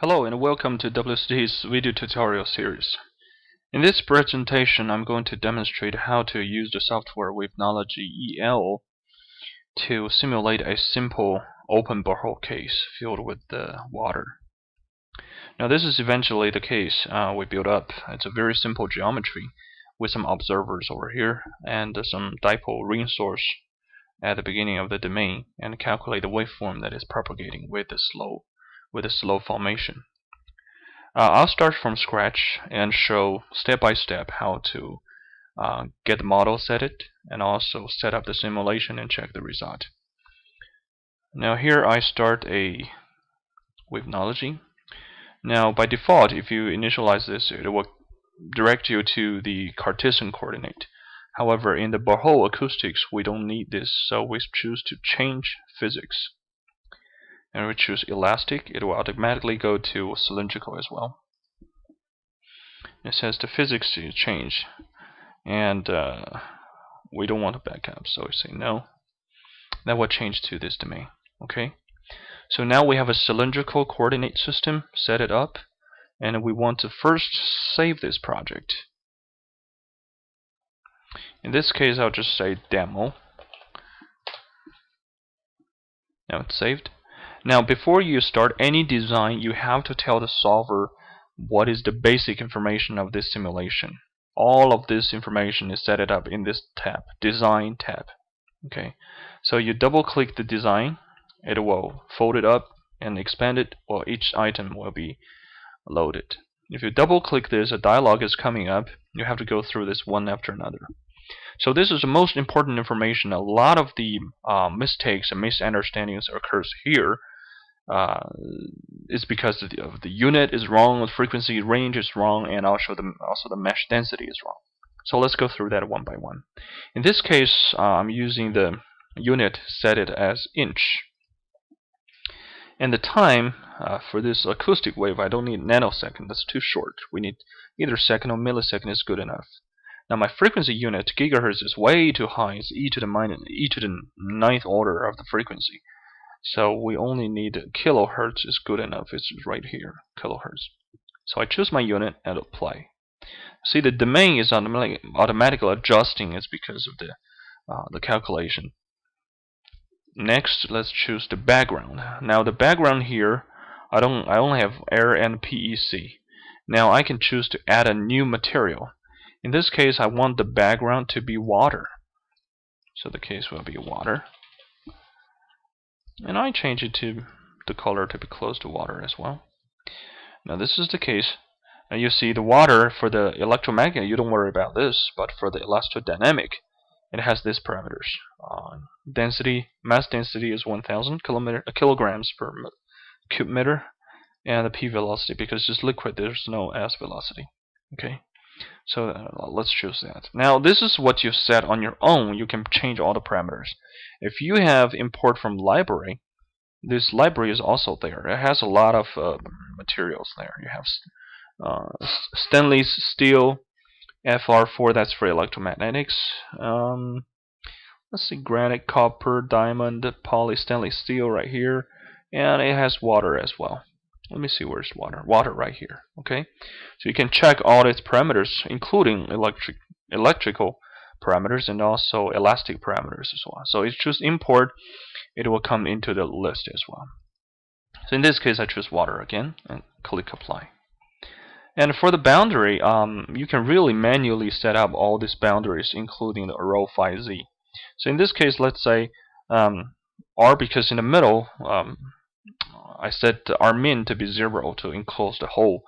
Hello and welcome to WCT's video tutorial series. In this presentation, I'm going to demonstrate how to use the software Wavenology EL to simulate a simple open borehole case filled with water. Now this is eventually the case we built up. It's a very simple geometry with some observers over here and some dipole ring source at the beginning of the domain, and calculate the waveform that is propagating with the slow formation. I'll start from scratch and show step by step how to get the model set it and also set up the simulation and check the result. Now here I start a Wavenology. Now by default, if you initialize this, it will direct you to the Cartesian coordinate. However, in the borehole acoustics, we don't need this, so we choose to change physics. And we choose elastic, it will automatically go to cylindrical as well. It says the physics change, and we don't want to back up, so we say no. That will change to this domain. Okay, so now we have a cylindrical coordinate system, set it up, and we want to first save this project. In this case, I'll just say demo. Now it's saved. Now before you start any design, you have to tell the solver what is the basic information of this simulation. All of this information is set it up in this tab, Design tab. Okay, so you double click the design, it will fold it up and expand it, or each item will be loaded. If you double click this, a dialog is coming up. You have to go through this one after another. So this is the most important information. A lot of the mistakes and misunderstandings occurs here. Is because the unit is wrong, the frequency range is wrong, and also the mesh density is wrong. So let's go through that one by one. In this case, I'm using the unit, set it as inch. And the time for this acoustic wave, I don't need nanosecond, that's too short. We need either second or millisecond is good enough. Now my frequency unit, gigahertz, is way too high. It's e to the ninth order of the frequency. So we only need kilohertz is good enough. It's right here, kilohertz. So I choose my unit and apply. See, the domain is automatically adjusting. It's because of the calculation. Next, let's choose the background. Now the background here, I only have air and PEC. Now I can choose to add a new material. In this case, I want the background to be water. So the case will be water. And I change it to the color to be close to water as well. Now this is the case. Now you see the water for the electromagnetic, you don't worry about this, but for the elastrodynamic, it has these parameters. Density, mass density is 1,000 kilograms per cube meter, and the p velocity, because it's liquid, there's no s velocity. Okay, so let's choose that. Now this is what you set on your own. You can change all the parameters. If you have import from library, this library is also there. It has a lot of materials there. You have stainless steel, FR4, that's for electromagnetics. Let's see, granite, copper, diamond, poly, stainless steel right here, and it has water as well. Let me see, where's water? Water right here. Okay, so you can check all its parameters, including electrical parameters and also elastic parameters as well. So if you choose import, it will come into the list as well. So in this case, I choose water again and click apply. And for the boundary, you can really manually set up all these boundaries, including the rho phi z. So in this case, let's say r, because in the middle, I set r min to be 0 to enclose the whole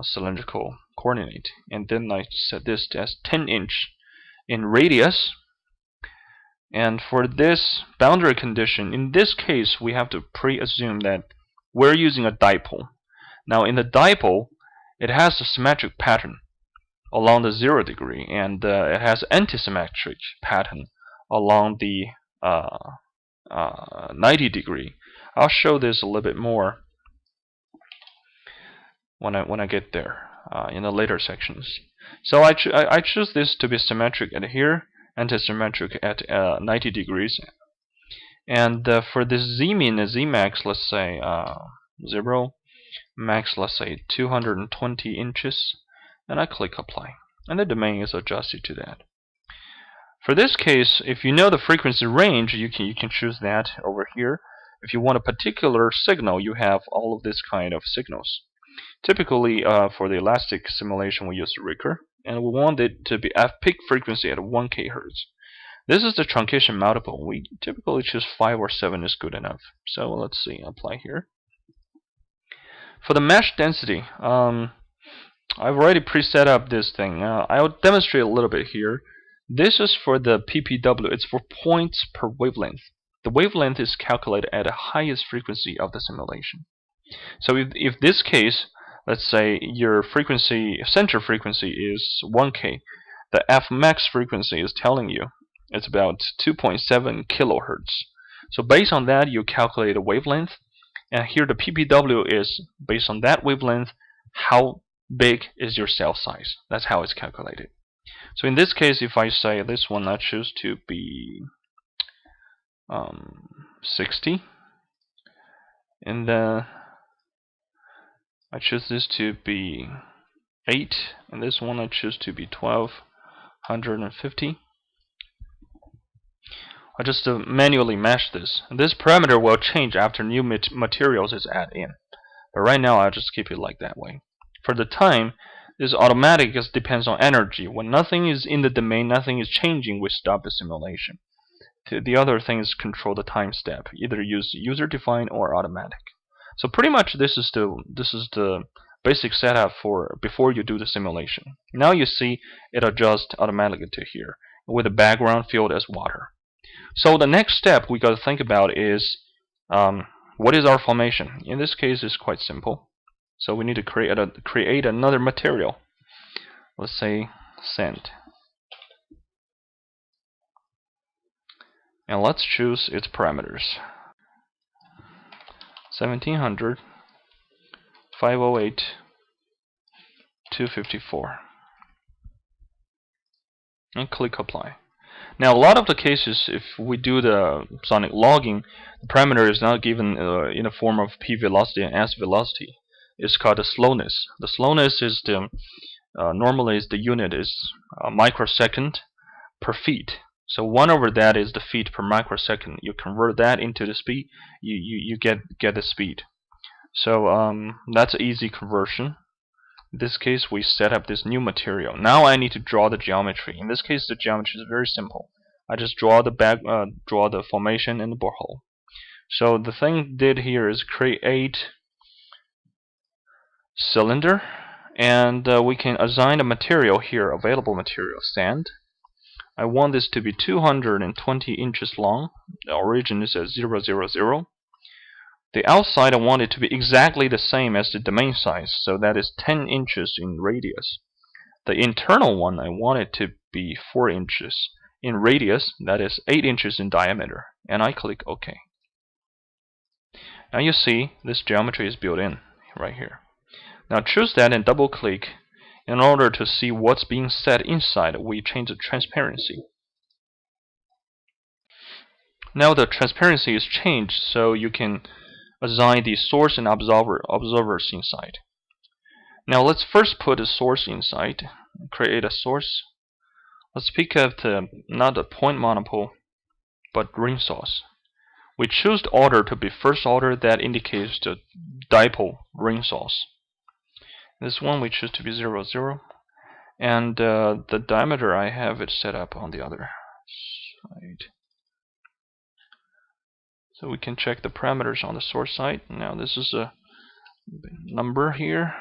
cylindrical coordinate, and then I set this as 10 inch in radius. And for this boundary condition, in this case, we have to pre-assume that we're using a dipole. Now in the dipole, it has a symmetric pattern along the 0 degree, and it has antisymmetric pattern along the 90 degree. I'll show this a little bit more when I get there in the later sections. So I choose this to be symmetric at here, antisymmetric at 90 degrees. And for this Z min and Z max, let's say 0. max, let's say 220 inches, and I click apply, and the domain is adjusted to that. For this case, if you know the frequency range, you can choose that over here. If you want a particular signal, you have all of this kind of signals. Typically, for the elastic simulation, we use Ricker, and we want it to be at peak frequency at 1 kHz. This is the truncation multiple. We typically choose 5 or 7 is good enough. So let's see, apply here. For the mesh density, I've already preset up this thing. I'll demonstrate a little bit here. This is for the PPW. It's for points per wavelength. The wavelength is calculated at the highest frequency of the simulation. So if this case, let's say your frequency, center frequency is 1K, the F max frequency is telling you it's about 2.7 kilohertz. So based on that, you calculate the wavelength, and here the PPW is based on that wavelength, how big is your cell size. That's how it's calculated. So in this case, if I say this one, I choose to be 60, and then I choose this to be 8, and this one I choose to be 1250. I just manually mesh this. And this parameter will change after new materials is added in. But right now I'll just keep it like that way. For the time, this automatic just depends on energy. When nothing is in the domain, nothing is changing, we stop the simulation. The other thing is control the time step. Either use user-defined or automatic. So pretty much this is the basic setup for before you do the simulation. Now you see it adjusts automatically to here with the background field as water. So the next step we got to think about is what is our formation. In this case, it's quite simple. So we need to create another material. Let's say sand, and let's choose its parameters: 1700, 508, 254, and click apply. Now, a lot of the cases, if we do the sonic logging, the parameter is not given in the form of p velocity and s velocity. It's called the slowness. The slowness is the normally the unit is microsecond per feet. So 1 over that is the feet per microsecond. You convert that into the speed, you get the speed. So that's an easy conversion. In this case, we set up this new material. Now I need to draw the geometry. In this case, the geometry is very simple. I just draw the formation and the borehole. So the thing did here is create cylinder, and we can assign a material here, available material, sand. I want this to be 220 inches long. The origin is at 0, 0, 0. The outside, I want it to be exactly the same as the domain size, so that is 10 inches in radius. The internal one, I want it to be 4 inches in radius, that is 8 inches in diameter, and I click OK. Now you see this geometry is built in right here. Now choose that and double click. In order to see what's being set inside, we change the transparency. Now the transparency is changed, so you can assign the source and observers inside. Now let's first put a source inside. Create a source. Let's pick up not a point monopole, but ring source. We choose the order to be first order. That indicates the dipole ring source. This one we choose to be 0, 0. And the diameter, I have it set up on the other side. So we can check the parameters on the source side. Now this is a number here.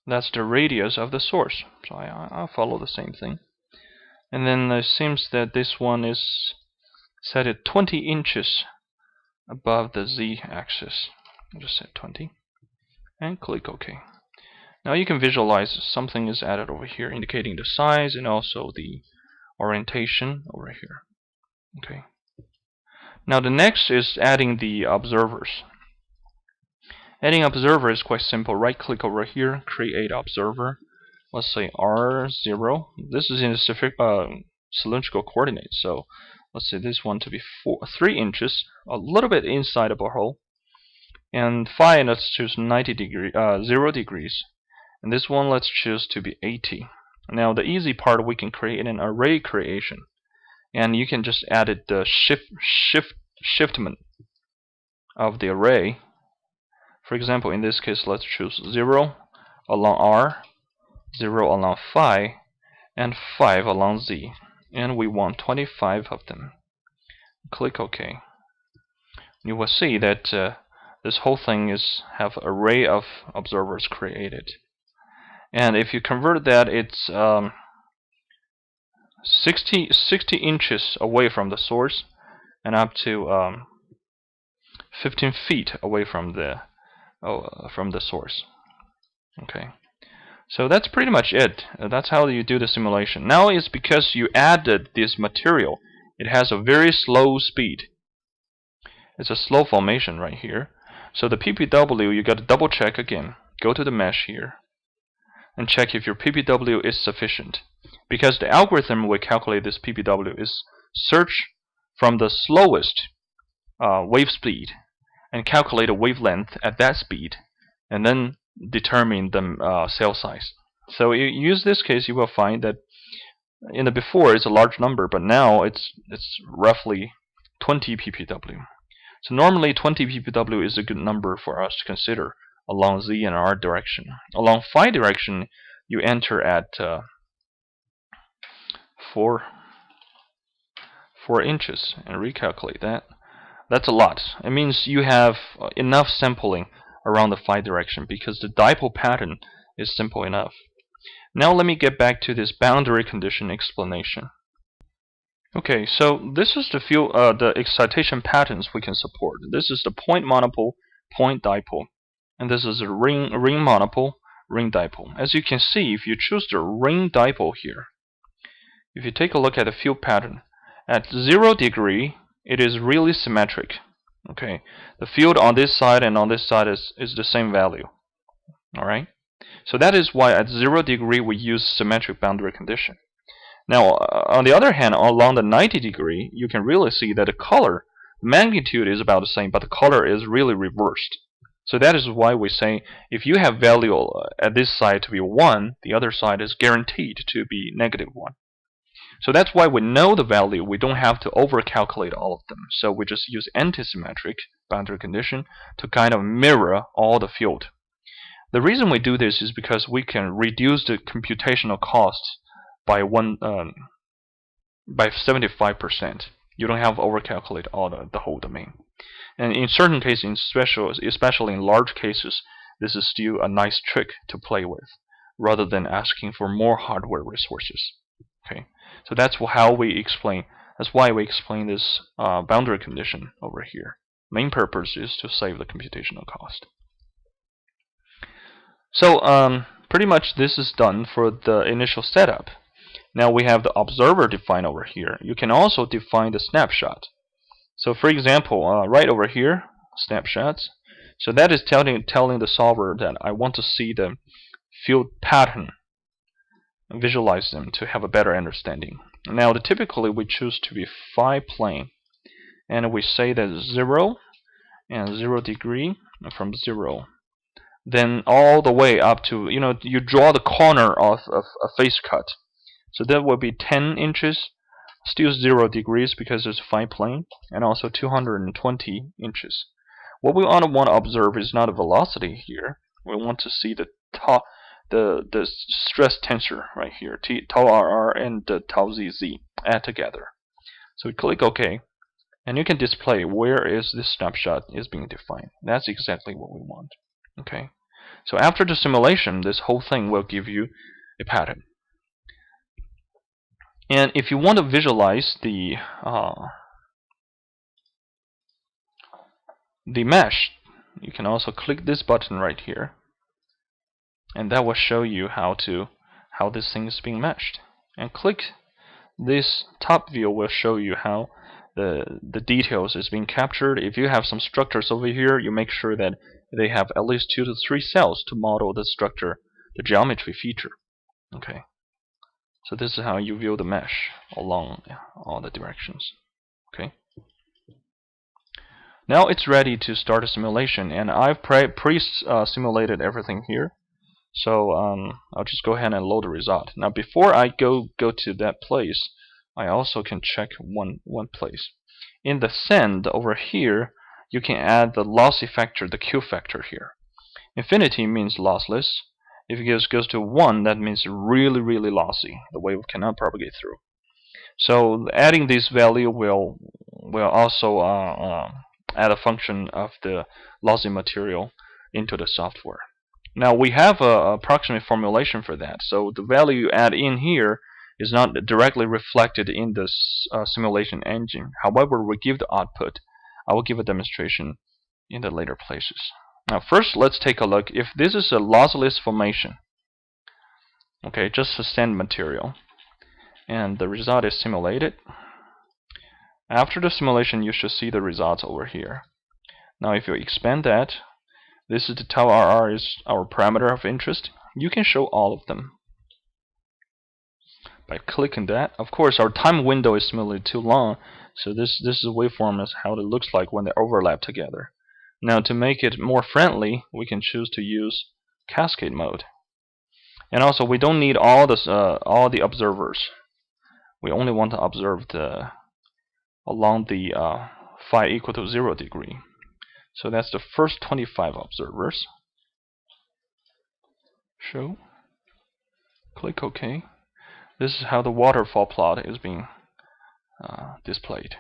That's the radius of the source. So I'll follow the same thing. And then it seems that this one is set at 20 inches above the z-axis. I'll just set 20. And click OK. Now you can visualize something is added over here, indicating the size and also the orientation over here. Okay. Now the next is adding the observers. Adding observer is quite simple. Right click over here, create observer. Let's say R0. This is in the cylindrical coordinates. So let's say this one to be 3 inches, a little bit inside of a hole. And phi, let's choose 0 degrees. And this one, let's choose to be 80. Now the easy part, we can create an array creation. And you can just add the shiftment of the array. For example, in this case, let's choose 0 along R, 0 along phi, and 5 along Z. And we want 25 of them. Click OK. You will see that this whole thing have an array of observers created. And if you convert that, it's 60 inches away from the source and up to 15 feet away from the source. Okay, so that's pretty much it. That's how you do the simulation. Now it's because you added this material. It has a very slow speed. It's a slow formation right here. So the PPW, you got to double check again. Go to the mesh here and check if your PPW is sufficient. Because the algorithm will calculate this PPW is search from the slowest wave speed and calculate a wavelength at that speed, and then determine the cell size. So you use this case, you will find that in the before it's a large number, but now it's roughly 20 ppw. So normally 20 ppw is a good number for us to consider along Z and R direction. Along phi direction, you enter at 4 inches and recalculate that. That's a lot. It means you have enough sampling around the phi direction because the dipole pattern is simple enough. Now let me get back to this boundary condition explanation. Okay, so this is the excitation patterns we can support. This is the point monopole, point dipole, and this is a ring monopole, ring dipole. As you can see, if you choose the ring dipole here, if you take a look at the field pattern, at 0 degree, it is really symmetric. Okay, the field on this side and on this side is the same value. All right, so that is why at 0 degree we use symmetric boundary condition. Now, on the other hand, along the 90 degree, you can really see that the color magnitude is about the same, but the color is really reversed. So that is why we say if you have value at this side to be 1, the other side is guaranteed to be -1. So that's why we know the value. We don't have to overcalculate all of them. So we just use antisymmetric boundary condition to kind of mirror all the field. The reason we do this is because we can reduce the computational costs by 75%. You don't have to overcalculate all the whole domain. And in certain cases, especially in large cases, this is still a nice trick to play with, rather than asking for more hardware resources. Okay, so that's how we explain. That's why we explain this boundary condition over here. Main purpose is to save the computational cost. So pretty much this is done for the initial setup. Now we have the observer defined over here. You can also define the snapshot. So for example, right over here, snapshots. So that is telling the solver that I want to see the field pattern, visualize them to have a better understanding. Now typically we choose to be phi plane, and we say that 0 and 0 degree from 0. Then all the way up to, you draw the corner of a face cut. So that will be 10 inches, still 0 degrees because it's phi plane, and also 220 inches. What we want to observe is not a velocity here. We want to see the stress tensor right here, tau RR and tau ZZ add together. So we click OK, and you can display where is this snapshot is being defined. That's exactly what we want. Okay, so after the simulation, this whole thing will give you a pattern. And if you want to visualize the mesh, you can also click this button right here, and that will show you how this thing is being meshed. And click this top view will show you how the details is being captured. If you have some structures over here, you make sure that they have at least 2 to 3 cells to model the structure, the geometry feature. Okay. So this is how you view the mesh along all the directions. Okay. Now it's ready to start a simulation, and I've pre-simulated everything here. So I'll just go ahead and load the result. Now before I go to that place, I also can check one place. In the send over here, you can add the lossy factor, the Q factor here. Infinity means lossless. If it goes to 1, that means really lossy. The wave cannot propagate through. So adding this value will also add a function of the lossy material into the software. Now we have a approximate formulation for that. So the value you add in here is not directly reflected in the simulation engine. However, we give the output. I will give a demonstration in the later places. Now first, let's take a look. If this is a lossless formation, okay, just a sand material, and the result is simulated. After the simulation, you should see the results over here. Now if you expand that, this is the tau RR is our parameter of interest. You can show all of them by clicking that. Of course, our time window is simulated too long, so this is a waveform as how it looks like when they overlap together. Now to make it more friendly, we can choose to use cascade mode. And also, we don't need all the observers. We only want to observe along the phi equal to 0 degree. So that's the first 25 observers. Show. Click OK. This is how the waterfall plot is being displayed.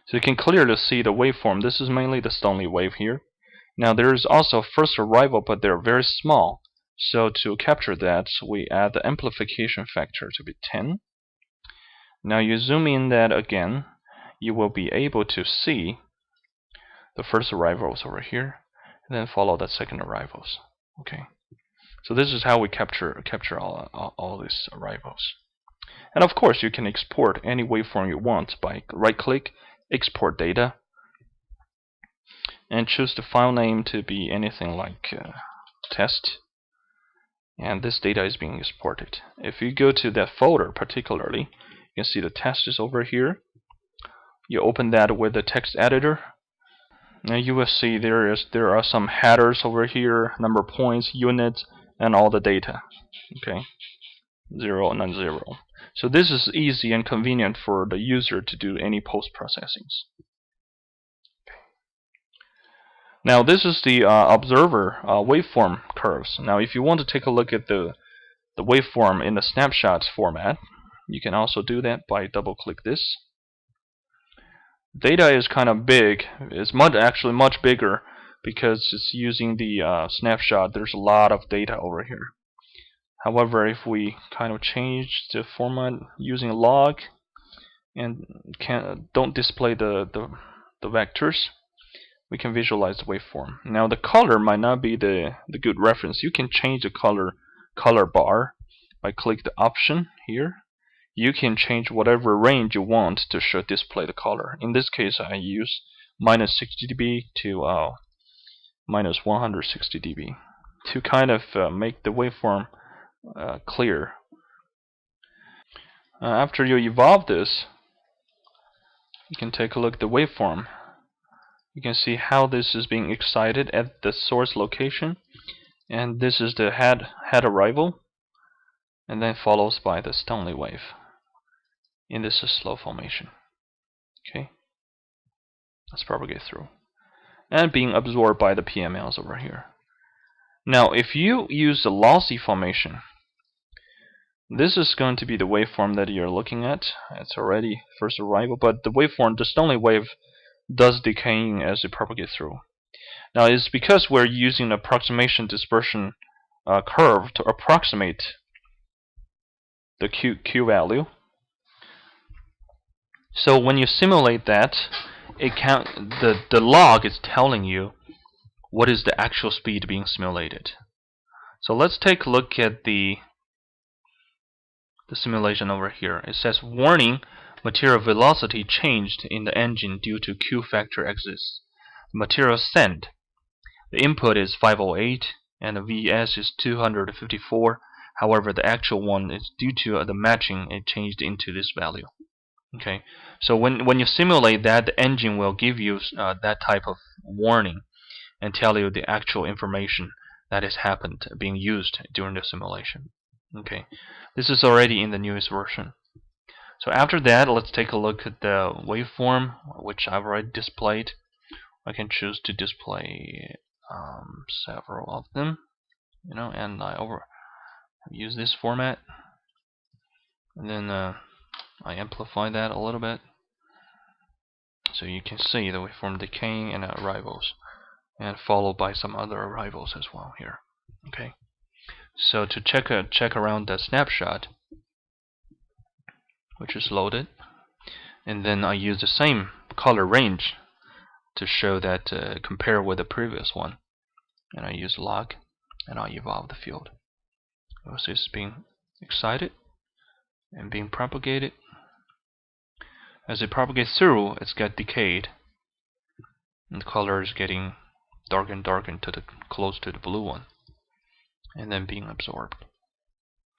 So you can clearly see the waveform. This is mainly the Stoneleigh wave here. Now there is also first arrival, but they're very small. So to capture that, we add the amplification factor to be 10. Now you zoom in that again, you will be able to see the first arrivals over here, and then follow the second arrivals. Okay. So this is how we capture all these arrivals. And of course, you can export any waveform you want by right-click, export data, and choose the file name to be anything like test. And this data is being exported. If you go to that folder particularly, you can see the test is over here. You open that with the text editor. Now you will see there are some headers over here, number of points, units, and all the data. Okay, 0 and 0. So this is easy and convenient for the user to do any post-processing. Now this is the observer waveform curves. Now if you want to take a look at the waveform in the snapshots format, you can also do that by double-click this. Data is kind of big. It's actually much bigger because it's using the snapshot. There's a lot of data over here. However, if we kind of change the format using log and don't display the vectors, we can visualize the waveform. Now the color might not be the good reference. You can change the color bar by click the option here. You can change whatever range you want to display the color. In this case, I use -60 dB to -160 dB to kind of make the waveform clear. After you evolve this, you can take a look at the waveform. You can see how this is being excited at the source location, and this is the head arrival, and then follows by the Stoneleigh wave. And this is slow formation. Okay, let's propagate through, and being absorbed by the PMLs over here. Now, if you use the lossy formation, this is going to be the waveform that you're looking at. It's already first arrival, but the waveform, the Stoneleigh wave, does decaying as it propagates through. Now, it's because we're using an approximation dispersion curve to approximate the Q value. So when you simulate that, the log is telling you what is the actual speed being simulated. So let's take a look at the simulation over here. It says, warning, material velocity changed in the engine due to Q factor exists. Material sent. The input is 508 and the VS is 254. However, the actual one is due to the matching, it changed into this value. Okay, so when you simulate that, the engine will give you that type of warning and tell you the actual information that has happened being used during the simulation. Okay, this is already in the newest version. So after that, let's take a look at the waveform, which I've already displayed. I can choose to display several of them, and I use this format, and then I amplify that a little bit, so you can see the waveform decaying and arrivals, and followed by some other arrivals as well here. Okay, so to check around the snapshot, which is loaded, and then I use the same color range to show that compare with the previous one, and I use log, and I evolve the field. So it's being excited and being propagated. As it propagates through, it's got decayed, and the color is getting darker and darker to the close to the blue one, and then being absorbed.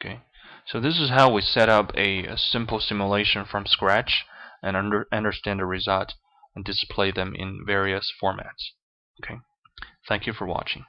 Okay, so this is how we set up a simple simulation from scratch and understand the result and display them in various formats. Okay, thank you for watching.